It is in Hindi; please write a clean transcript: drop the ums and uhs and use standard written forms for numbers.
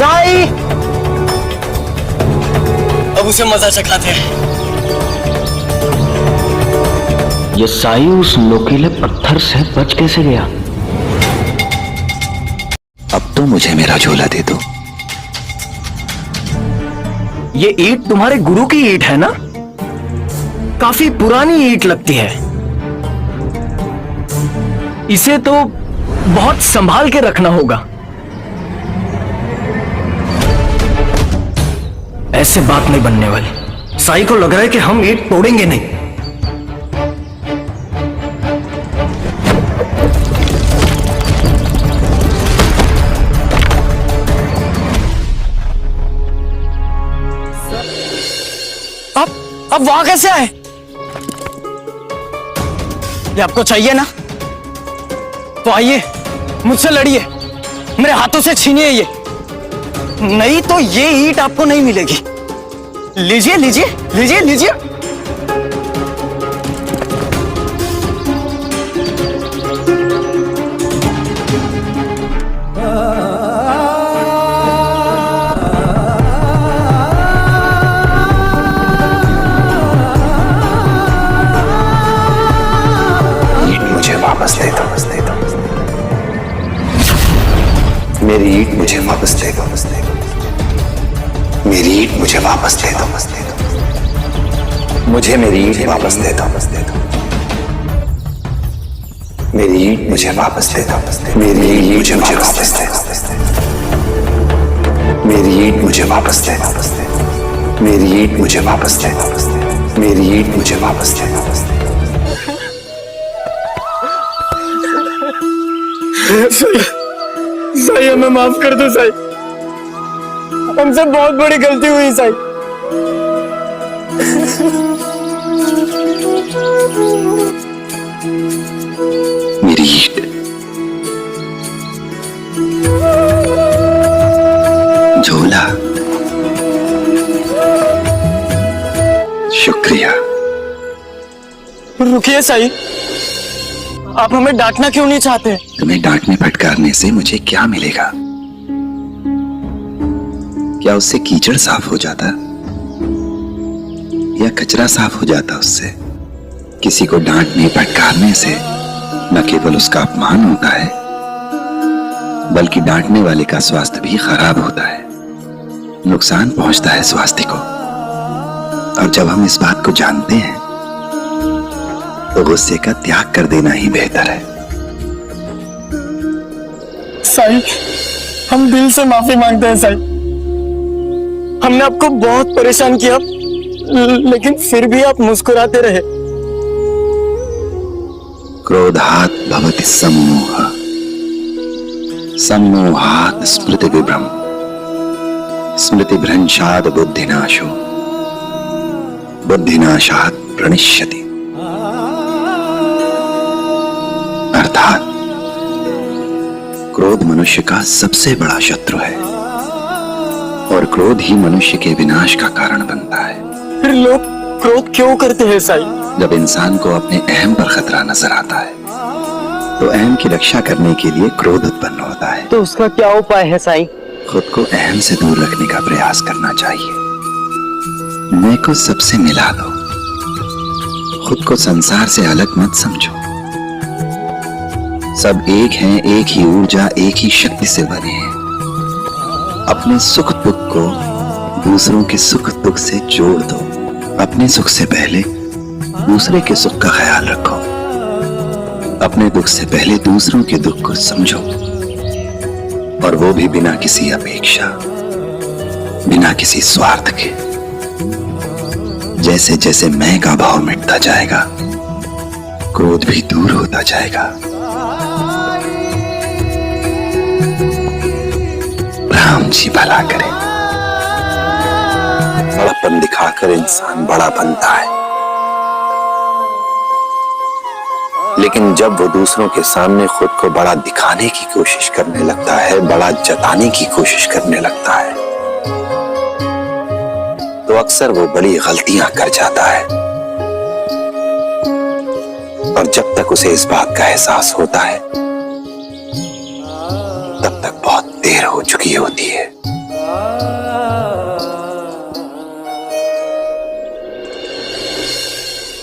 साई, अब उसे मजा चखाते हैं। ये साई उस लोकीले पत्थर से बच कैसे गया? अब तो मुझे मेरा झोला दे दो। ये ईंट तुम्हारे गुरु की ईंट है ना? काफी पुरानी ईंट लगती है। इसे तो बहुत संभाल के रखना होगा। ऐसे बात नहीं बनने वाली। साई को लग रहा है कि हम ईंट तोड़ेंगे नहीं। अब वहां कैसे आए? ये आपको चाहिए ना, तो आइए मुझसे लड़िए, मेरे हाथों से छीनिए ये। नहीं तो ये ईंट आपको नहीं मिलेगी। लीजिए लीजिए लीजिए लीजिए। वापस दे दो, वापस दे दो। मेरी ईंट मुझे वापस दे दो, वापस दे दो। मेरी ईंट मुझे वापस दे दो, वापस दे दो। मुझे मेरी ईंट वापस दे दो, वापस दे दो। मेरी ईंट मुझे वापस दे दो, वापस दे दो। मेरी ईंट मुझे वापस दे दो, वापस दे दो। मेरी ईंट मुझे वापस दे दो, वापस दे दो। मेरी ईंट मुझे वापस दे दो, वापस दे दो। मेरी ईंट मुझे वापस दे दो, वापस दे दो। साई हमें माफ कर दो साई, हमसे बहुत बड़ी गलती हुई साई। मेरी ईंट, झोला, शुक्रिया। रुकिए साई, आप हमें डांटना क्यों नहीं चाहते? तुम्हें डांटने फटकारने से मुझे क्या मिलेगा? क्या उससे कीचड़ साफ हो जाता या कचरा साफ हो जाता? उससे किसी को डांटने फटकारने से न केवल उसका अपमान होता है, बल्कि डांटने वाले का स्वास्थ्य भी खराब होता है, नुकसान पहुंचता है स्वास्थ्य को। और जब हम इस बात को जानते हैं तो गुस्से का त्याग कर देना ही बेहतर है। साई, हम दिल से माफी मांगते हैं साई। हमने आपको बहुत परेशान किया, लेकिन फिर भी आप मुस्कुराते रहे। क्रोधात् भवति सम्मोहः, सम्मोहात् स्मृति विभ्रम, स्मृति भ्रंशात् बुद्धिनाशो, बुद्धिनाशात् प्रणश्यति। अर्थात क्रोध मनुष्य का सबसे बड़ा शत्रु है और क्रोध ही मनुष्य के विनाश का कारण बनता है। फिर लोग क्रोध क्यों करते हैं साई? जब इंसान को अपने अहम पर खतरा नजर आता है तो अहम की रक्षा करने के लिए क्रोध उत्पन्न होता है। तो उसका क्या उपाय है साई? खुद को अहम से दूर रखने का प्रयास करना चाहिए। मैं को सबसे मिला दो, खुद को संसार से अलग मत समझो। सब एक हैं, एक ही ऊर्जा, एक ही शक्ति से बने हैं। अपने सुख दुख को दूसरों के सुख दुख से जोड़ दो। अपने सुख से पहले दूसरे के सुख का ख्याल रखो। अपने दुख से पहले दूसरों के दुख को समझो, और वो भी बिना किसी अपेक्षा, बिना किसी स्वार्थ के। जैसे जैसे मैं का भाव मिटता जाएगा, क्रोध भी दूर होता जाएगा। राम जी भला करे। बड़ापन दिखाकर इंसान बड़ा बनता है, लेकिन जब वो दूसरों के सामने खुद को बड़ा दिखाने की कोशिश करने लगता है, बड़ा जताने की कोशिश करने लगता है, तो अक्सर वो बड़ी गलतियां कर जाता है। और जब तक उसे इस बात का एहसास होता है, तब तक बहुत देर हो चुकी होती है।